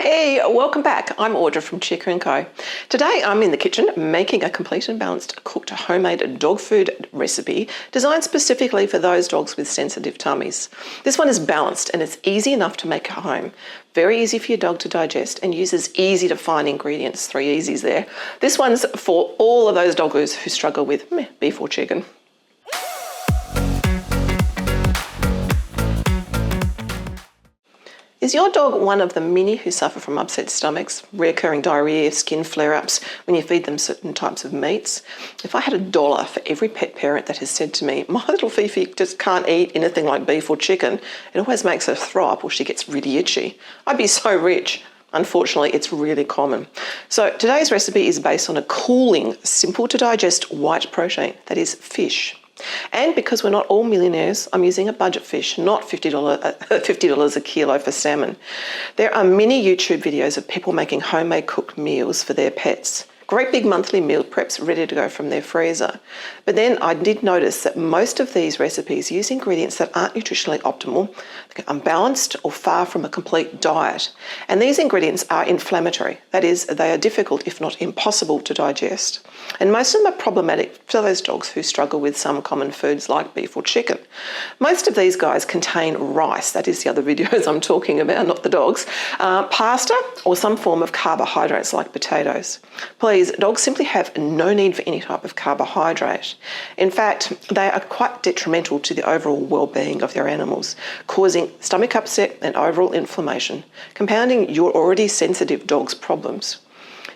Hey, welcome back. I'm Audra from chica+co. Today I'm in the kitchen making a complete and balanced cooked homemade dog food recipe designed specifically for those dogs with sensitive tummies. This one is balanced and it's easy enough to make at home. Very easy for your dog to digest and uses easy to find ingredients. 3 easies there. This one's for all of those doggos who struggle with beef or chicken. Is your dog one of the many who suffer from upset stomachs, recurring diarrhea, skin flare-ups when you feed them certain types of meats? If I had $1 for every pet parent that has said to me, my little Fifi just can't eat anything like beef or chicken, it always makes her throw up or she gets really itchy, I'd be so rich. Unfortunately, it's really common. So today's recipe is based on a cooling, simple to digest white protein, that is fish. And because we're not all millionaires, I'm using a budget fish, not $50 a kilo for salmon. There are many YouTube videos of people making homemade cooked meals for their pets. Great big monthly meal preps ready to go from their freezer. But then I did notice that most of these recipes use ingredients that aren't nutritionally optimal, unbalanced, or far from a complete diet. And these ingredients are inflammatory. That is, they are difficult, if not impossible, to digest. And most of them are problematic for those dogs who struggle with some common foods like beef or chicken. Most of these guys contain rice, that is the other videos I'm talking about, not the dogs, pasta, or some form of carbohydrates like potatoes. Please, dogs simply have no need for any type of carbohydrate. In fact, they are quite detrimental to the overall well-being of their animals, causing stomach upset and overall inflammation, compounding your already sensitive dog's problems.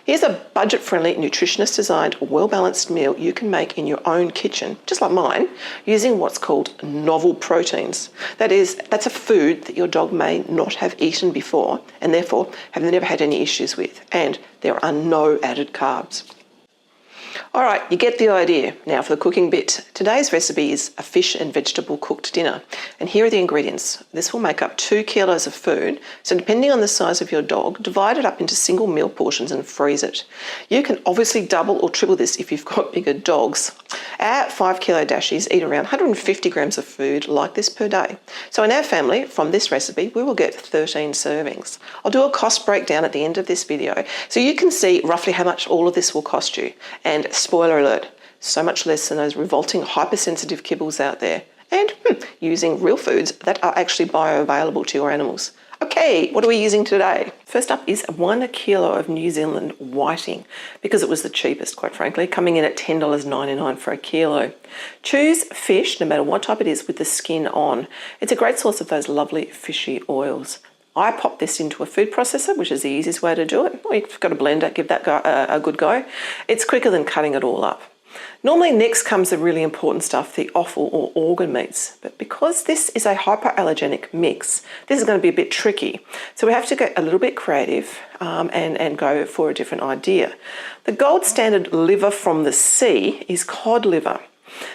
Here's a budget-friendly, nutritionist-designed, well-balanced meal you can make in your own kitchen, just like mine, using what's called novel proteins. That's a food that your dog may not have eaten before and therefore have never had any issues with, and there are no added carbs. All right, you get the idea. Now for the cooking bit. Today's recipe is a fish and vegetable cooked dinner. And here are the ingredients. This will make up 2 kilos of food. So depending on the size of your dog, divide it up into single meal portions and freeze it. You can obviously double or triple this if you've got bigger dogs. Our 5 kilo dashies eat around 150 grams of food like this per day. So in our family, from this recipe, we will get 13 servings. I'll do a cost breakdown at the end of this video so you can see roughly how much all of this will cost you. And spoiler alert, so much less than those revolting hypersensitive kibbles out there, and using real foods that are actually bioavailable to your animals. Okay, what are we using today? First up is 1 kilo of New Zealand whiting, because it was the cheapest, quite frankly, coming in at $10.99 for a kilo. Choose fish, no matter what type it is, with the skin on. It's a great source of those lovely fishy oils. I pop this into a food processor, which is the easiest way to do it. Or you've got a blender, give that a good go. It's quicker than cutting it all up. Normally next comes the really important stuff, the offal or organ meats. But because this is a hypoallergenic mix, this is going to be a bit tricky. So we have to get a little bit creative and go for a different idea. The gold standard liver from the sea is cod liver.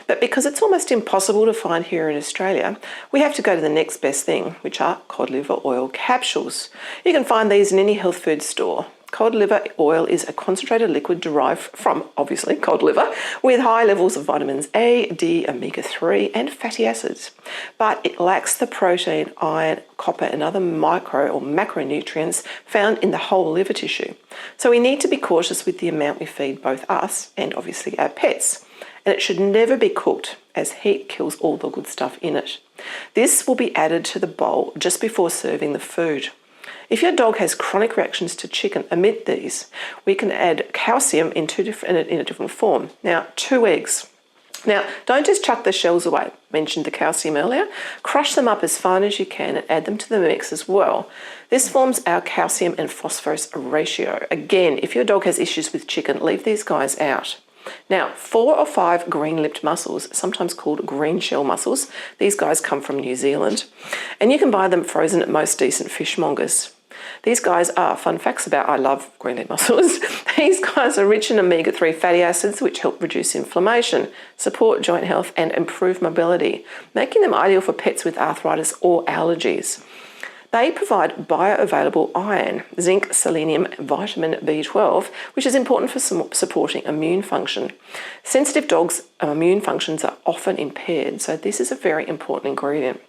But because it's almost impossible to find here in Australia, we have to go to the next best thing, which are cod liver oil capsules. You can find these in any health food store. Cod liver oil is a concentrated liquid derived from, obviously, cod liver, with high levels of vitamins A, D, omega-3 and fatty acids. But it lacks the protein, iron, copper and other micro or macronutrients found in the whole liver tissue. So we need to be cautious with the amount we feed both us and obviously our pets. And it should never be cooked, as heat kills all the good stuff in it. This will be added to the bowl just before serving the food. If your dog has chronic reactions to chicken, omit these. We can add calcium in a different form. Now, 2 eggs. Now, don't just chuck the shells away. Mentioned the calcium earlier. Crush them up as fine as you can and add them to the mix as well. This forms our calcium and phosphorus ratio. Again, if your dog has issues with chicken, leave these guys out. Now, 4 or 5 green-lipped mussels, sometimes called green shell mussels. These guys come from New Zealand, and you can buy them frozen at most decent fishmongers. These guys are, fun facts about, I love green-lipped mussels. These guys are rich in omega-3 fatty acids, which help reduce inflammation, support joint health, and improve mobility, making them ideal for pets with arthritis or allergies. They provide bioavailable iron, zinc, selenium, vitamin B12, which is important for supporting immune function. Sensitive dogs' immune functions are often impaired, so this is a very important ingredient.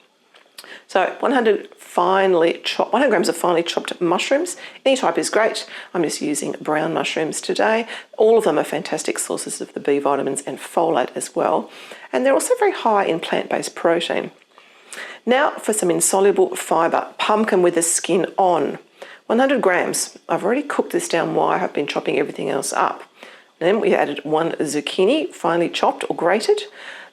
So 100 grams of finely chopped mushrooms. Any type is great. I'm just using brown mushrooms today. All of them are fantastic sources of the B vitamins and folate as well. And they're also very high in plant-based protein. Now for some insoluble fibre, pumpkin with the skin on. 100 grams. I've already cooked this down while I have been chopping everything else up. Then we added 1 zucchini, finely chopped or grated.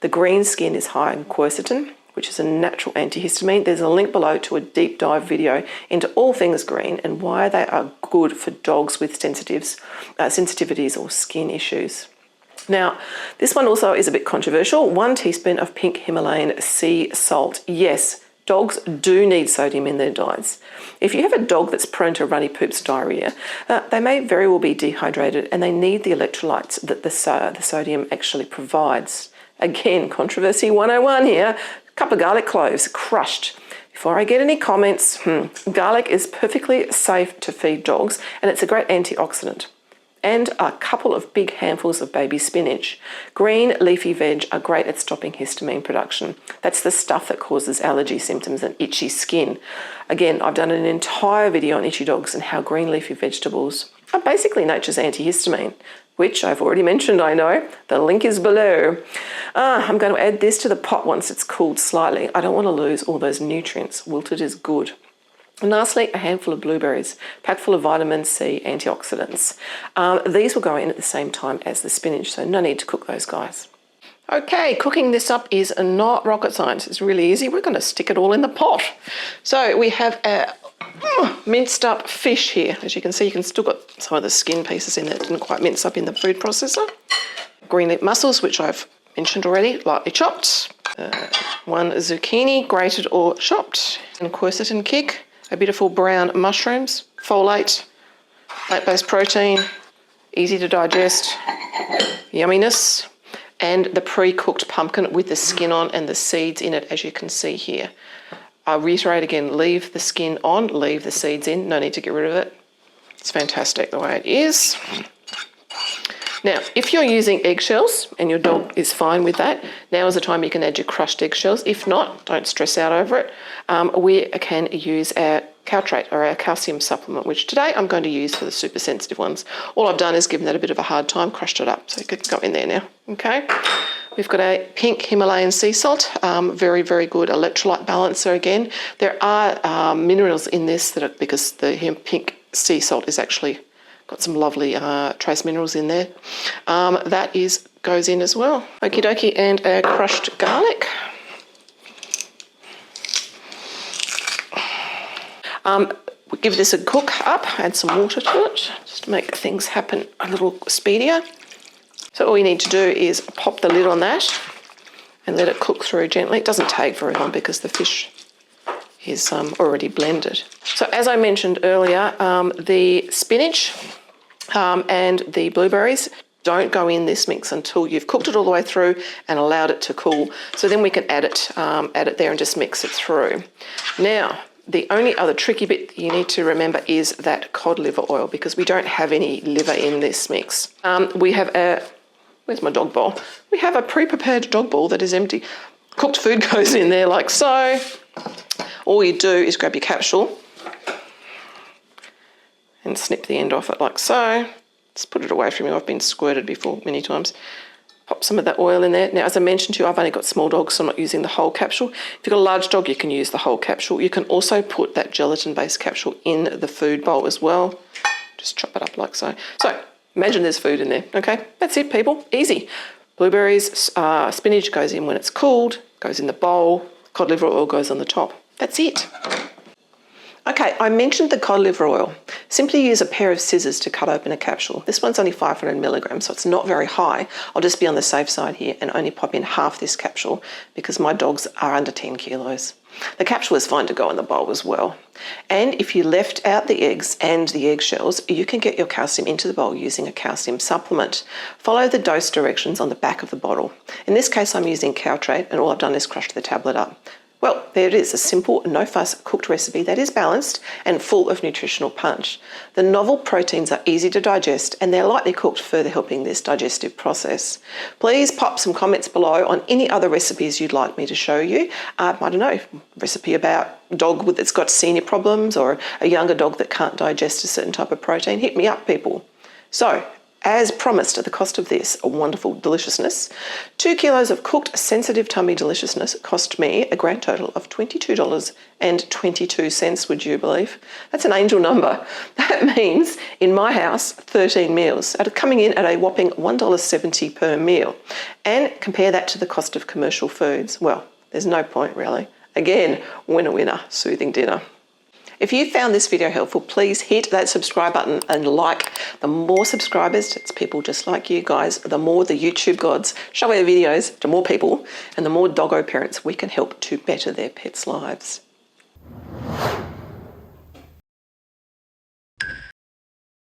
The green skin is high in quercetin, which is a natural antihistamine. There's a link below to a deep dive video into all things green and why they are good for dogs with sensitivities or skin issues. Now, this one also is a bit controversial. 1 teaspoon of pink Himalayan sea salt. Yes, dogs do need sodium in their diets. If you have a dog that's prone to runny poops, diarrhea, they may very well be dehydrated and they need the electrolytes that the sodium actually provides. Again, controversy 101 here. A couple of garlic cloves crushed. Before I get any comments, garlic is perfectly safe to feed dogs and it's a great antioxidant. And a couple of big handfuls of baby spinach. Green leafy veg are great at stopping histamine production. That's the stuff that causes allergy symptoms and itchy skin. Again, I've done an entire video on itchy dogs and how green leafy vegetables are basically nature's antihistamine, which I've already mentioned, I know. The link is below. I'm going to add this to the pot once it's cooled slightly. I don't want to lose all those nutrients. Wilted is good. And lastly, a handful of blueberries, packed full of vitamin C antioxidants. These will go in at the same time as the spinach, so no need to cook those guys. Okay, cooking this up is not rocket science. It's really easy. We're going to stick it all in the pot. So we have a minced up fish here. As you can see, you can still got some of the skin pieces in there that didn't quite mince up in the food processor. Green leaf mussels, which I've mentioned already, lightly chopped. 1 zucchini, grated or chopped. And quercetin kick. A beautiful brown mushrooms, folate, plant-based protein, easy to digest, yumminess, and the pre-cooked pumpkin with the skin on and the seeds in it, as you can see here. I'll reiterate again, leave the skin on, leave the seeds in, no need to get rid of it. It's fantastic the way it is. Now, if you're using eggshells and your dog is fine with that, now is the time you can add your crushed eggshells. If not, don't stress out over it. We can use our caltrate or our calcium supplement, which today I'm going to use for the super sensitive ones. All I've done is given that a bit of a hard time, crushed it up, so it could go in there now, okay? We've got a pink Himalayan sea salt, very, very good electrolyte balancer again. There are minerals in this that are, because the pink sea salt is actually got some lovely trace minerals in there. That goes in as well. Okie dokie, and our crushed garlic. We give this a cook up, add some water to it, just to make things happen a little speedier. So all you need to do is pop the lid on that and let it cook through gently. It doesn't take very long because the fish is already blended. So as I mentioned earlier, the spinach and the blueberries don't go in this mix until you've cooked it all the way through and allowed it to cool. So then we can add it there and just mix it through. Now, the only other tricky bit that you need to remember is that cod liver oil, because we don't have any liver in this mix. We have where's my dog bowl? We have a pre-prepared dog bowl that is empty. Cooked food goes in there like so. All you do is grab your capsule and snip the end off it like so. Just put it away from you. I've been squirted before many times. Pop some of that oil in there. Now, as I mentioned to you, I've only got small dogs, so I'm not using the whole capsule. If you've got a large dog, you can use the whole capsule. You can also put that gelatin-based capsule in the food bowl as well. Just chop it up like so. So, imagine there's food in there, okay? That's it, people. Easy. Blueberries, spinach goes in when it's cooled, goes in the bowl, cod liver oil goes on the top. That's it. Okay, I mentioned the cod liver oil. Simply use a pair of scissors to cut open a capsule. This one's only 500 milligrams, so it's not very high. I'll just be on the safe side here and only pop in half this capsule because my dogs are under 10 kilos. The capsule is fine to go in the bowl as well. And if you left out the eggs and the eggshells, you can get your calcium into the bowl using a calcium supplement. Follow the dose directions on the back of the bottle. In this case, I'm using caltrate, and all I've done is crushed the tablet up. Well, there it is, a simple, no-fuss cooked recipe that is balanced and full of nutritional punch. The novel proteins are easy to digest and they're lightly cooked, further helping this digestive process. Please pop some comments below on any other recipes you'd like me to show you. I don't know, recipe about a dog that's got senior problems or a younger dog that can't digest a certain type of protein. Hit me up, people. So, as promised, at the cost of this, a wonderful deliciousness, 2 kilos of cooked sensitive tummy deliciousness cost me a grand total of $22.22, would you believe? That's an angel number. That means, in my house, 13 meals, coming in at a whopping $1.70 per meal. And compare that to the cost of commercial foods. Well, there's no point really. Again, winner, winner, soothing dinner. If you found this video helpful, please hit that subscribe button and like. The more subscribers, it's people just like you guys, the more the YouTube gods show our videos to more people and the more doggo parents we can help to better their pets' lives.